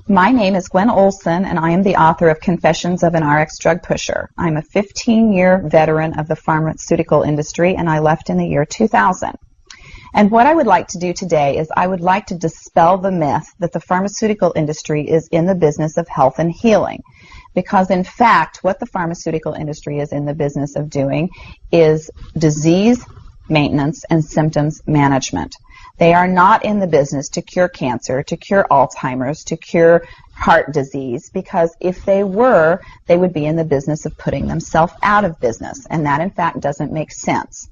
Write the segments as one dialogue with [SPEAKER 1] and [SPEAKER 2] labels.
[SPEAKER 1] My name is Gwen Olsen, and I am the author of Confessions of an RX Drug Pusher. I'm a 15-year veteran of the pharmaceutical industry, and I left in the year 2000. And what I would like to do today is I would like to dispel the myth that the pharmaceutical industry is in the business of health and healing. Because in fact, what the pharmaceutical industry is in the business of doing is disease maintenance and symptoms management. They are not in the business to cure cancer, to cure Alzheimer's, to cure heart disease, because if they were, they would be in the business of putting themselves out of business, and that in fact doesn't make sense.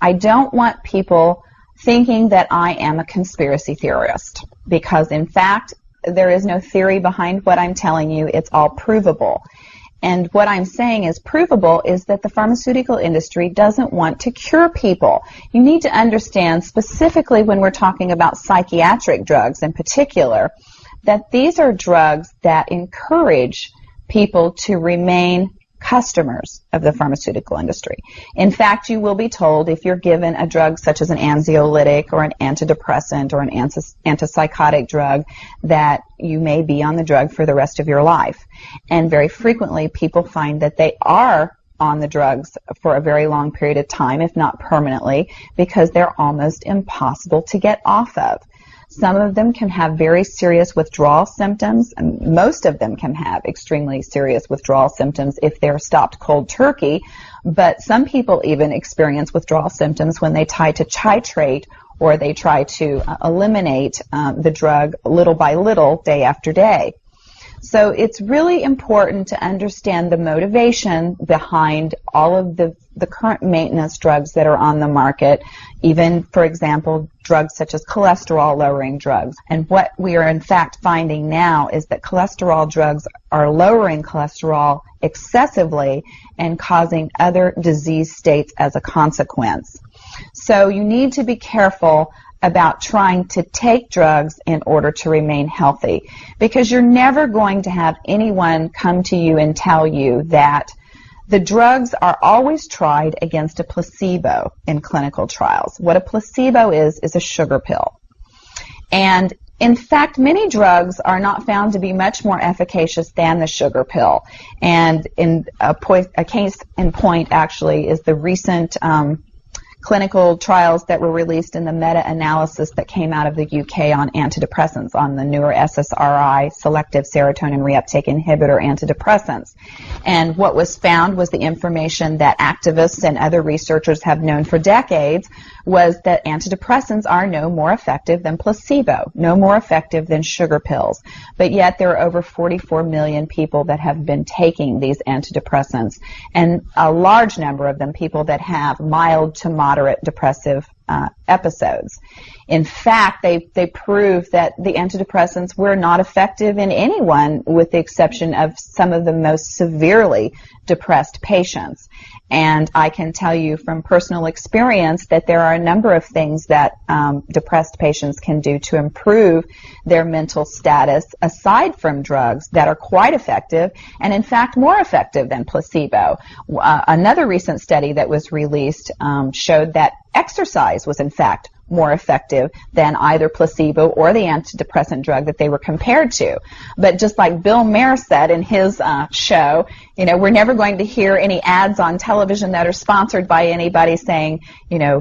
[SPEAKER 1] I don't want people thinking that I am a conspiracy theorist, because in fact there is no theory behind what I'm telling you. It's all provable. And what I'm saying is provable is that the pharmaceutical industry doesn't want to cure people. You need to understand, specifically when we're talking about psychiatric drugs in particular, that these are drugs that encourage people to remain customers of the pharmaceutical industry. In fact, you will be told if you're given a drug such as an anxiolytic or an antidepressant or an antipsychotic drug that you may be on the drug for the rest of your life. And very frequently people find that they are on the drugs for a very long period of time, if not permanently, because they're almost impossible to get off of. Some of them can have very serious withdrawal symptoms, and most of them can have extremely serious withdrawal symptoms if they're stopped cold turkey, but some people even experience withdrawal symptoms when they try to titrate or they try to eliminate the drug little by little, day after day. So it's really important to understand the motivation behind all of the current maintenance drugs that are on the market, even, for example, drugs such as cholesterol-lowering drugs. And what we are in fact finding now is that cholesterol drugs are lowering cholesterol excessively and causing other disease states as a consequence. So you need to be careful about trying to take drugs in order to remain healthy, because you're never going to have anyone come to you and tell you that the drugs are always tried against a placebo in clinical trials. What a placebo is a sugar pill. And in fact, many drugs are not found to be much more efficacious than the sugar pill. And in a case in point actually is the recent clinical trials that were released in the meta-analysis that came out of the UK on antidepressants, on the newer SSRI, selective serotonin reuptake inhibitor antidepressants. And what was found was the information that activists and other researchers have known for decades, was that antidepressants are no more effective than placebo, no more effective than sugar pills. But yet there are over 44 million people that have been taking these antidepressants, and a large number of them people that have mild to moderate depressive episodes. In fact, they prove that the antidepressants were not effective in anyone with the exception of some of the most severely depressed patients. And I can tell you from personal experience that there are a number of things that depressed patients can do to improve their mental status aside from drugs that are quite effective and in fact more effective than placebo. Another recent study that was released showed that exercise was in fact more effective than either placebo or the antidepressant drug that they were compared to. But just like Bill Maher said in his show, you know, we're never going to hear any ads on television that are sponsored by anybody saying, you know,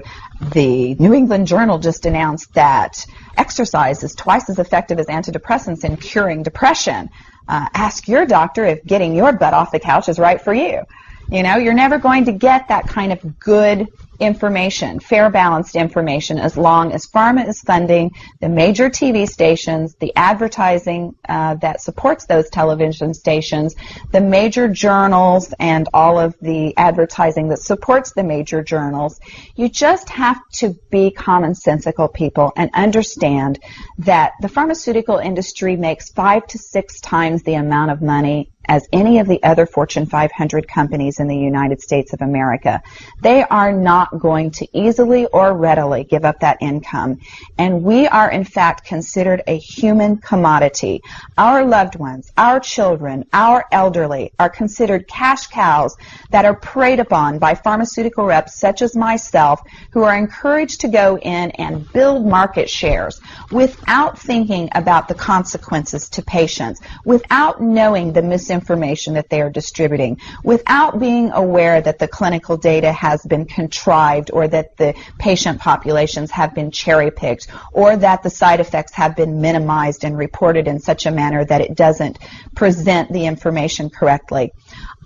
[SPEAKER 1] the New England Journal just announced that exercise is twice as effective as antidepressants in curing depression. Ask your doctor if getting your butt off the couch is right for you. You know, you're never going to get that kind of good information, fair, balanced information, as long as pharma is funding the major TV stations, the advertising that supports those television stations, the major journals, and all of the advertising that supports the major journals. You just have to be commonsensical people and understand that the pharmaceutical industry makes 5 to 6 times the amount of money as any of the other Fortune 500 companies in the United States of America. They are not not going to easily or readily give up that income. And we are, in fact, considered a human commodity. Our loved ones, our children, our elderly are considered cash cows that are preyed upon by pharmaceutical reps such as myself, who are encouraged to go in and build market shares without thinking about the consequences to patients, without knowing the misinformation that they are distributing, without being aware that the clinical data has been contrived, or that the patient populations have been cherry-picked, or that the side effects have been minimized and reported in such a manner that it doesn't present the information correctly.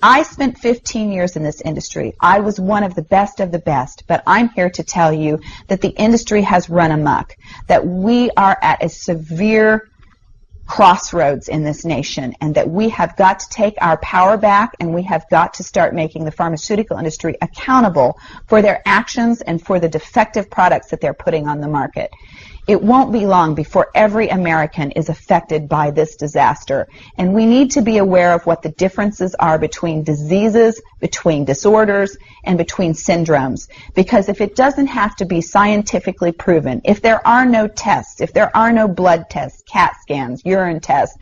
[SPEAKER 1] I spent 15 years in this industry. I was one of the best, but I'm here to tell you that the industry has run amok, that we are at a severe crossroads in this nation, and that we have got to take our power back, and we have got to start making the pharmaceutical industry accountable for their actions and for the defective products that they're putting on the market. It won't be long before every American is affected by this disaster, and we need to be aware of what the differences are between diseases, between disorders, and between syndromes. Because if it doesn't have to be scientifically proven, if there are no tests, if there are no blood tests, CAT scans, urine tests,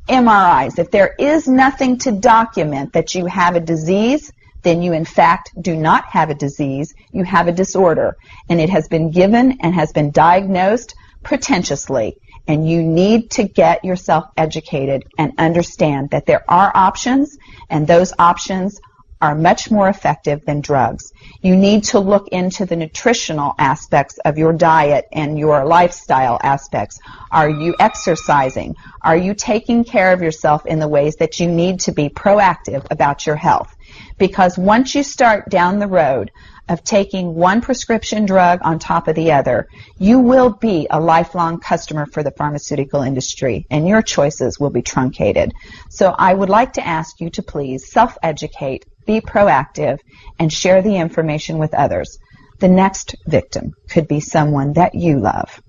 [SPEAKER 1] MRIs, if there is nothing to document that you have a disease, then you in fact do not have a disease, you have a disorder. And it has been given and has been diagnosed pretentiously. And you need to get yourself educated and understand that there are options, and those options are much more effective than drugs. You need to look into the nutritional aspects of your diet and your lifestyle aspects. Are you exercising? Are you taking care of yourself in the ways that you need to be proactive about your health? Because once you start down the road of taking one prescription drug on top of the other, you will be a lifelong customer for the pharmaceutical industry, and your choices will be truncated. So I would like to ask you to please self-educate, be proactive, and share the information with others. The next victim could be someone that you love.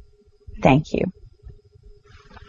[SPEAKER 1] Thank you.